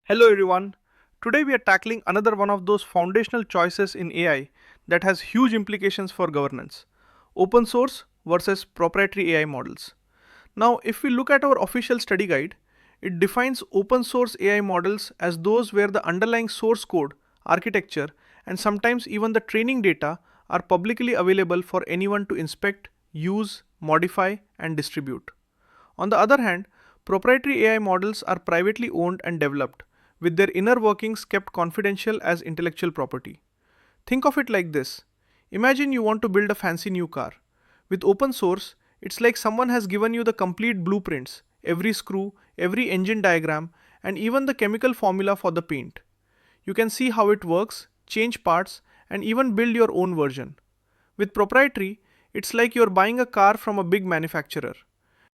Hello everyone. Today we are tackling another one of those foundational choices in AI that has huge implications for governance. Open source versus proprietary AI models. Now, if we look at our official study guide, it defines open source AI models as those where the underlying source code, architecture, and sometimes even the training data are publicly available for anyone to inspect, use, modify, and distribute. On the other hand, proprietary AI models are privately owned and developed, with their inner workings kept confidential as intellectual property. Think of it like this. Imagine you want to build a fancy new car. With open source, it's like someone has given you the complete blueprints, every screw, every engine diagram, and even the chemical formula for the paint. You can see how it works, change parts, and even build your own version. With proprietary, it's like you're buying a car from a big manufacturer.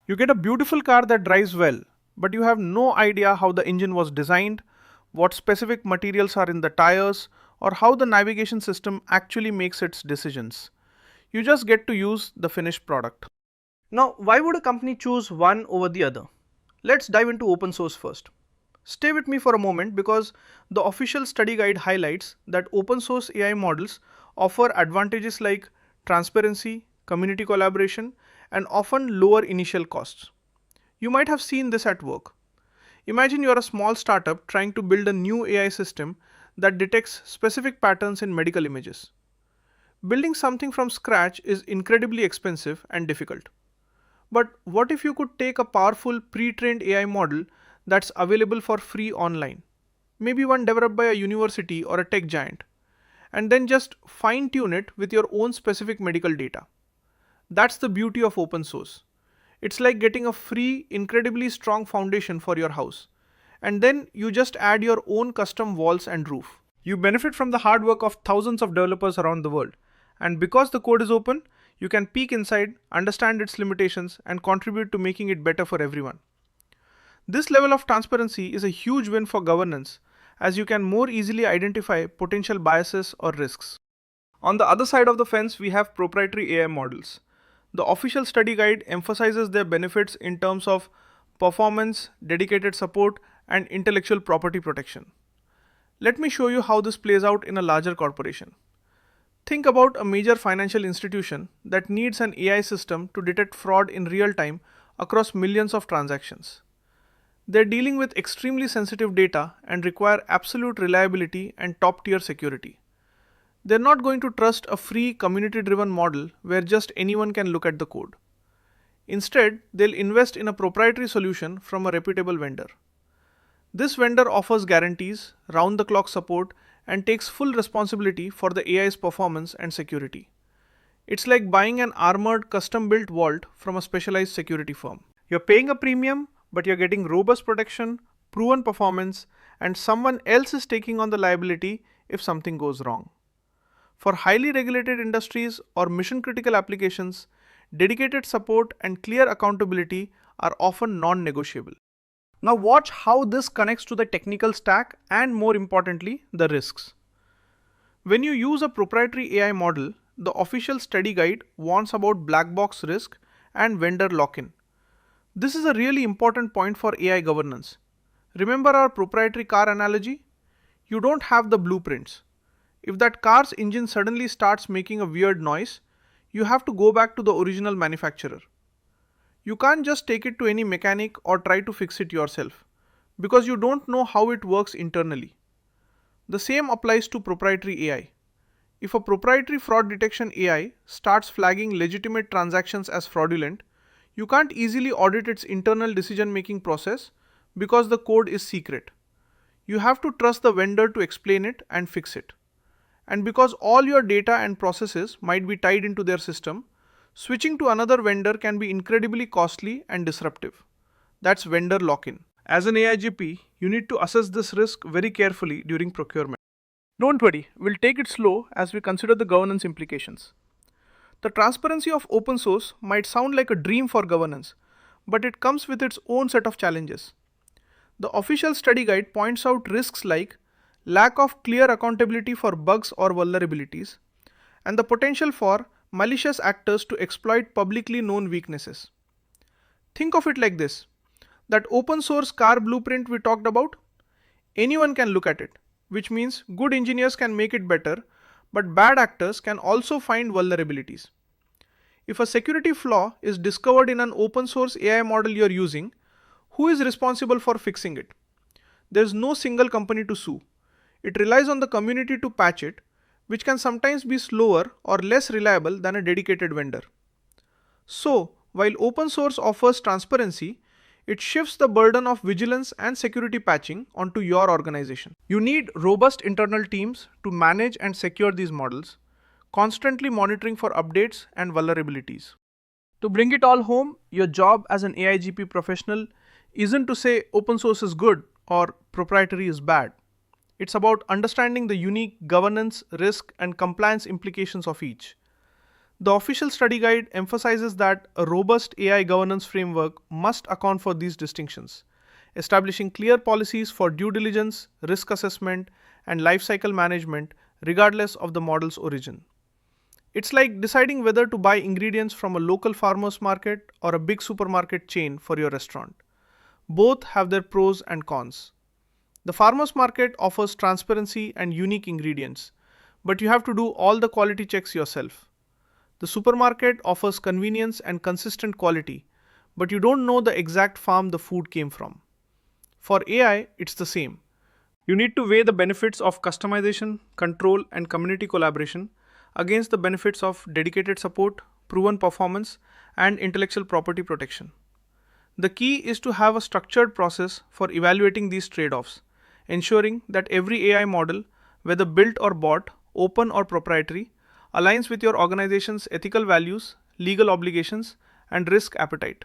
You get a beautiful car that drives well, but you have no idea how the engine was designed, what specific materials are in the tires, or how the navigation system actually makes its decisions. You just get to use the finished product. Now, why would a company choose one over the other? Let's dive into open source first. Stay with me for a moment because the official study guide highlights that open source AI models offer advantages like transparency, community collaboration, and often lower initial costs. You might have seen this at work. Imagine you are a small startup trying to build a new AI system that detects specific patterns in medical images. Building something from scratch is incredibly expensive and difficult. But what if you could take a powerful pre-trained AI model that's available for free online, maybe one developed by a university or a tech giant, and then just fine-tune it with your own specific medical data? That's the beauty of open source. It's like getting a free, incredibly strong foundation for your house, and then you just add your own custom walls and roof. You benefit from the hard work of thousands of developers around the world, and because the code is open, you can peek inside, understand its limitations, and contribute to making it better for everyone. This level of transparency is a huge win for governance, as you can more easily identify potential biases or risks. On the other side of the fence, we have proprietary AI models. The official study guide emphasizes their benefits in terms of performance, dedicated support, and intellectual property protection. Let me show you how this plays out in a larger corporation. Think about a major financial institution that needs an AI system to detect fraud in real time across millions of transactions. They're dealing with extremely sensitive data and require absolute reliability and top tier security. They're not going to trust a free community driven model where just anyone can look at the code. Instead, they'll invest in a proprietary solution from a reputable vendor. This vendor offers guarantees, round the clock support, and takes full responsibility for the AI's performance and security. It's like buying an armored, custom built vault from a specialized security firm. You're paying a premium, but you're getting robust protection, proven performance, and someone else is taking on the liability if something goes wrong. For highly regulated industries or mission critical applications, dedicated support and clear accountability are often non negotiable. Now, watch how this connects to the technical stack and, more importantly, the risks. When you use a proprietary AI model, the official study guide warns about black box risk and vendor lock in. This is a really important point for AI governance. Remember our proprietary car analogy? You don't have the blueprints. If that car's engine suddenly starts making a weird noise, you have to go back to the original manufacturer. You can't just take it to any mechanic or try to fix it yourself, because you don't know how it works internally. The same applies to proprietary AI. If a proprietary fraud detection AI starts flagging legitimate transactions as fraudulent, you can't easily audit its internal decision-making process because the code is secret. You have to trust the vendor to explain it and fix it. And because all your data and processes might be tied into their system, switching to another vendor can be incredibly costly and disruptive. That's vendor lock-in. As an AIGP, you need to assess this risk very carefully during procurement. Don't worry, we'll take it slow as we consider the governance implications. The transparency of open source might sound like a dream for governance, but it comes with its own set of challenges. The official study guide points out risks like lack of clear accountability for bugs or vulnerabilities, and the potential for malicious actors to exploit publicly known weaknesses. Think of it like this: that open source car blueprint we talked about? Anyone can look at it, which means good engineers can make it better, but bad actors can also find vulnerabilities. If a security flaw is discovered in an open source AI model you're using, who is responsible for fixing it? There's no single company to sue. It relies on the community to patch it, which can sometimes be slower or less reliable than a dedicated vendor. So, while open source offers transparency, it shifts the burden of vigilance and security patching onto your organization. You need robust internal teams to manage and secure these models, constantly monitoring for updates and vulnerabilities. To bring it all home, your job as an AIGP professional isn't to say open source is good or proprietary is bad. It's about understanding the unique governance, risk, and compliance implications of each. The official study guide emphasizes that a robust AI governance framework must account for these distinctions, establishing clear policies for due diligence, risk assessment, and lifecycle management regardless of the model's origin. It's like deciding whether to buy ingredients from a local farmer's market or a big supermarket chain for your restaurant. Both have their pros and cons. The farmer's market offers transparency and unique ingredients, but you have to do all the quality checks yourself. The supermarket offers convenience and consistent quality, but you don't know the exact farm the food came from. For AI, it's the same. You need to weigh the benefits of customization, control, and community collaboration against the benefits of dedicated support, proven performance, and intellectual property protection. The key is to have a structured process for evaluating these trade-offs, ensuring that every AI model, whether built or bought, open or proprietary, aligns with your organization's ethical values, legal obligations, and risk appetite.